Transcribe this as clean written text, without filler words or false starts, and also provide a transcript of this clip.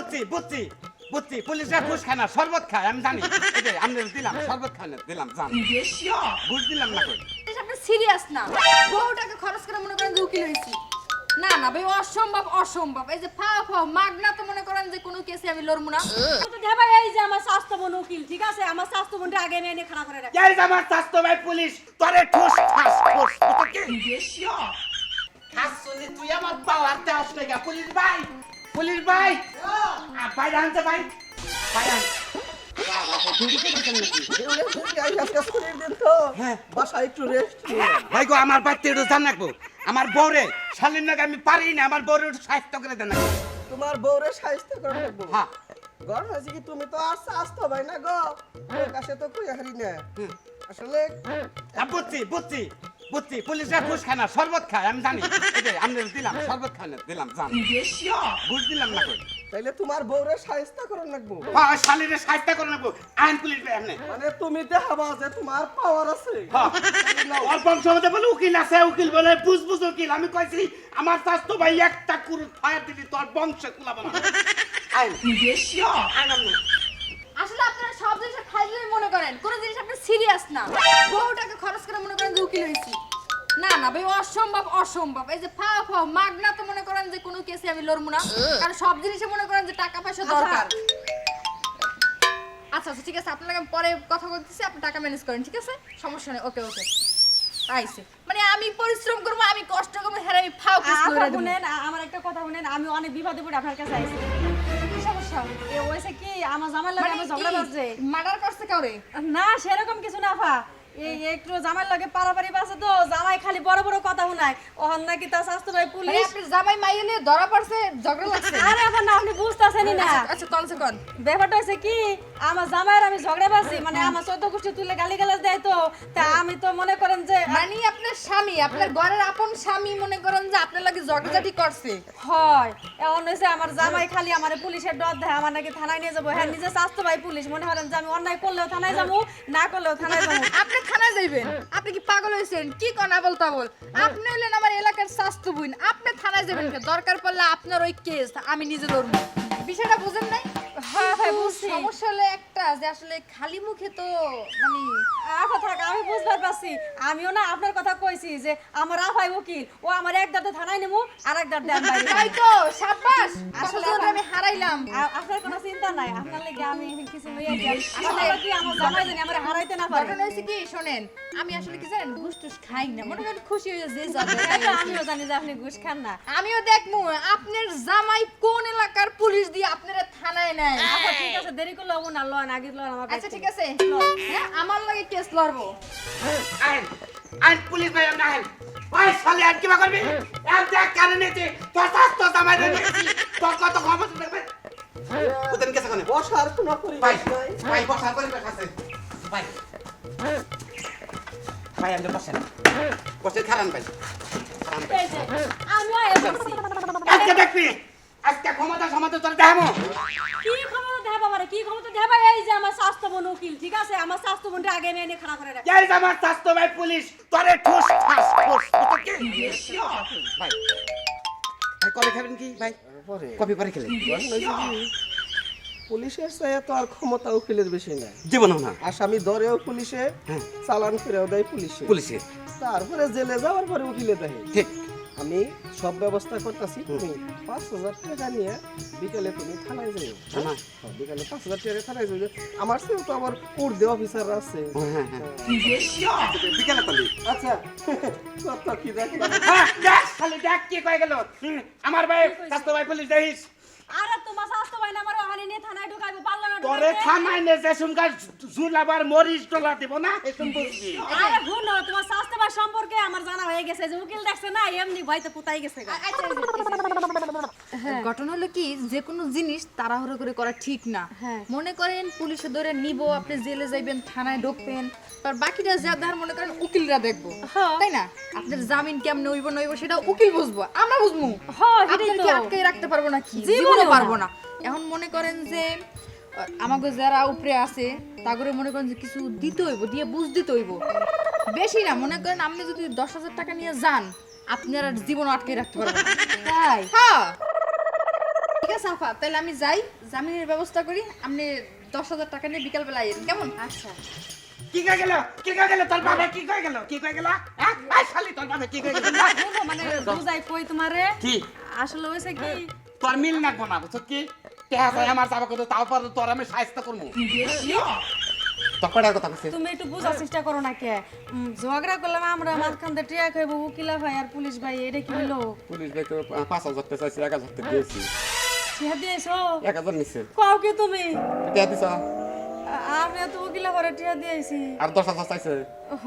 বুঝছি বুঝছি বুঝছি পুলিশরা ঘুষ খায় না শরবত খায় আমি জানি এই যে আমি দিলাম শরবত খায় না দিলাম জান ঘুষ দিলাম না কই আপনি সিরিয়াস না বউটাকে খরচ করে মনে করেন যে উকিল হইছি না না ভাই অসম্ভব অসম্ভব এই যে ফাও মাগনা তো মনে করেন যে কোনো কেসে আমি লড়মু না তো দেবা এই যে আমার স্বাস্থ্য বোন উকিল ঠিক আছে আমার স্বাস্থ্য বোনটা আগে এনে খাড়া করে রাখ এই যে আমার স্বাস্থ্য ভাই পুলিশ তোরে ঠুস ঠাস ঠুস তোকে খাস শুনি তুই আমার পাওয়ার দেওয়াস না পুলিশ ভাই ভাই আনতে ভাই ভাই আন ভাই গো আমার বাচ্চা একটু জান রাখবো আমার বউরে শালীন নাকি আমি পারি না আমার বউরে একটু সাহিত্য করে দেন তোমার বউরে সাহিত্য করে রাখবো হ্যাঁ গর হয়েছে কি তুমি তো আর স্বাস্থ্য ভাই না গো তোর কাছে তো কই হারি না আসলে বুঝছি বুঝছি বুঝছি পুলিশরা ঘুষ খায় না শরবত খায় আমি জানি এই যে আমি দিলাম শরবত খায় না দিলাম জান ঘুষ দিলাম না কই তাইলে তোমার বউরে সাহিত্য করে রাখবো হ্যাঁ শালীনের সাহিত্য করে নেবো আইন পুলিশ ভাই আপনি মানে তুমি দেখাবা যে তোমার পাওয়ার আছে হ্যাঁ ওর বংশ মধ্যে বলে উকিল আছে উকিল বলে বুঝ উকিল আমি কইছি আমার স্বাস্থ্য ভাই একটা কুরু ফায়ার দিলি তোর বংশে কুলাবো না আইন আইন আপনি আসলে আপনারা সব জিনিস খাইলে মনে করেন কোন জিনিস আপনি সিরিয়াস না বউটাকে খরচ করে মনে করেন যে উকিল হইছি না না ভাই অসম্ভব অসম্ভব এই যে ফাও মাগনা তো মনে করেন যে কোনো কেসে আমি লড়মু না কারণ সব জিনিসে মনে করেন যে টাকা পয়সা দরকার আচ্ছা আচ্ছা ঠিক আছে আপনাকে আমি পরে কথা বলতেছি আপনি টাকা ম্যানেজ করেন ঠিক আছে সমস্যা নেই ওকে ওকে আইছে মানে আমি পরিশ্রম করব আমি কষ্ট করব হ্যাঁ আমি ফাও কেস করে দেব শুনেন আমার একটা কথা শুনেন আমি অনেক বিপদে পড়ে আপনার কাছে আইছি কি সমস্যা এ হইছে কি আমার জামাই লাগে আমার ঝগড়া বাজছে মার্ডার করছে কাউরে না সেরকম কিছু না ফা এই একটু জামাই লাগে পারাপারি বাসে তো জামাই খালি বড় বড় কথা শুনায় ওহন নাকি তার স্বাস্থ্য ভাই মানে পুলিশ আপনি জামাই মাইলে ধরা পড়ছে ঝগড়া লাগছে আরে এখন না আপনি বুঝতাছেনই না আচ্ছা কোন সে কোন ব্যাপারটা হচ্ছে কি আমার জামাইয়ের আমি ঝগড়া বাজছি মানে আমার চোদ্দ গোষ্ঠী তুলে গালিগালাজ দেয় তো তা আমি তো মনে করেন যে মানে আপনার স্বামী আপনার ঘরের আপন স্বামী মনে করেন যে আপনার লাগে ঝগড়াঝাটি করছে হয় এমন হয়েছে আমার জামাই খালি আমার পুলিশের ডর দেয় আমার নাকি থানায় নিয়ে যাবো হ্যাঁ নিজে স্বাস্থ্য ভাই পুলিশ মনে করেন যে আমি অন্যায় করলেও থানায় যাবো না করলেও থানায় যাবো আপনি থানায় যাইবেন আপনি কি পাগল হয়েছেন কি কনা বলতা বল আপনি হলেন আমার এলাকার স্বাস্থ্য বুইন আপনি থানায় যাবেন কে দরকার পড়লে আপনার ওই কেস আমি নিজে লড়বো বিষয়টা বুঝেন নাই হ্যাঁ হ্যাঁ বুঝছি সমস্যা হলো একটা যে আসলে খালি মুখে তো মানে আফা থাক আমি বুঝতে পারছি আমিও না আপনার কথা কইছি যে আমার আফাই উকিল ও আমার এক দাঁতে থানায় নেবো আর এক দাঁতে আমি বাইরে তাই তো সাব্বাস আসলে আসলে আমি হারাইলাম আপনার কোনো চিন্তা নাই আপনার লাগি আমি কিছু লইয়া যাই আসলে কি আমার জামাই জানি আমার হারাইতে না পারে ঘটনা হয়েছে কি শোনেন আমি আসলে কি জানেন ঘুষ টুস খাই না মনে করেন খুশি হয়ে যে যাবে এটা আমিও জানি যে আপনি ঘুষ খান না আমিও দেখবো আপনার জামাই কোন এলাকার পুলিশ দিয়ে আপনারা থানায় নেয় আচ্ছা ঠিক আছে দেরি করলে হবো না লন আগে লন আমার আচ্ছা ঠিক আছে হ্যাঁ আমার লাগে কেস লড়বো আইন আইন পুলিশ ভাই আপনি আইন ওই শালি আর কি করবি এক দেখ কানে নিতে তোর স্বাস্থ্য জামাই রে তোর কত ক্ষমতা দেখবে কোথায় কেসে কোনে বসার কোনো ভাই পরিবেশ নাই ভাই বসার পরিবেশ আছে ভাই ভাই আপনি বসেন খারান ভাই এই যে আমিও এসেছি আজকে দেখবি আজকে ক্ষমতা সমাজে তোর দেখাবো কি ক্ষমতা দেব বাবারে কি ক্ষমতা দেব এই যে আমার স্বাস্থ্য বোন উকিল ঠিক আছে আমার স্বাস্থ্য বোনটা আগে আমি এনে খাড়া করে রাখ এই যে আমার স্বাস্থ্য ভাই পুলিশ তোরে ঠুস ঠাস ঠুস তোকে ভাই ভাই কবে খাবেন কি ভাই পরে কবে পরে খেলে পুলিশের চেয়ে তো আর ক্ষমতা উকিলের বেশি নাই জীবনও না আসামি ধরেও পুলিশে চালান ফিরেও দেয় পুলিশে পুলিশে তারপরে জেলে যাওয়ার পরে উকিলে দেয় ঠিক আমি সব ব্যবস্থা করতেছি তুমি 5,000 টাকা নিয়ে বিকেলে তুমি থানায় যাও থানা? বিকেলে 5,000 টাকা থানায় যাও আমার সেও তো আবার উর্দে অফিসার আছে হ্যাঁ হ্যাঁ বিকেলে করলি আচ্ছা কত কি দেখলাম হ্যাঁ দেখ খালি দেখ কি কয়ে গেল আমার ভাই স্বাস্থ্য ভাই পুলিশ দেখিস আরে তোমার স্বাস্থ্য ভাই না আমার ওখানে নিয়ে থানায় ঢুকাইবো পারলো না তোরে থানায় নে যে সুনকার জুলাবার মরিচ ডলা দিব না এসম বুঝবি আরে শুনো তোমার স্বাস্থ্য ভাই সম্পর্কে আমার জানা হয়ে গেছে যে উকিল দেখছে না এমনি ভয়তে পুতাই গেছে গা। ঘটনা হলো কি যে কোনো জিনিস তাড়াহুড়ো করে করা ঠিক না হ্যাঁ। মনে করেন পুলিশে ধরে নিব আপনি জেলে যাইবেন থানায় ঢুকবেন আর বাকিটা যা ধার মনে করেন উকিলরা দেখবো হ্যাঁ। তাই না আপনার জামিন কেমনে হইব না হইব সেটা উকিল বুঝবো আমরা বুঝবো হ্যাঁ, সেটাই আপনার তো। কি আটকে রাখতে পারবো না কি জীবনেও জীবনে না। পারবো না এখন মনে করেন যে আমাকে যারা উপরে আছে তাগরে মনে করেন যে কিছু দিতে হইব দিয়ে বুঝ দিতে হইব বেশি না মনে করেন আপনি যদি 10,000 টাকা নিয়ে যান আপনার আর জীবন আটকে রাখতে পারবেন না। তাই হ্যাঁ ঠিক আছে আফা, তাহলে আমি যাই, জামিনের ব্যবস্থা করি, আপনি 10,000 টাকা নিয়ে বিকালবেলা আইয়েন, কেমন? আচ্ছা কি কই গেল কি কই গেল তোর বাবা কি কই গেল কি কই গেল হ্যাঁ এই শালি তোর বাবা কি কই গেল বুঝো মানে বুঝাই কই তোমারে কি আসলে হইছে কি তোর মিল নাকবো না বুঝছ কি টেহা চাই আমার যাবো কত তাও পার তোর আমি সাহায্য করবো তোর কটার কথা কইছিস তুমি একটু বোঝার চেষ্টা করো না কে ঝগড়া করলাম আমরা মাঝখান দিয়ে ট্রিয়া খাইবো উকিলা ভাই আর পুলিশ ভাই এটা কি হলো পুলিশ ভাই তো 5,000 টাকা চাইছি 1,000 টাকা দিয়েছি ছিয়া দিয়েছো 1,000 নিছে কও কি তুমি টাকা দিছ আমি তো উকিলা ঘরে ট্রিয়া দিয়েছি আর 10,000 চাইছে হ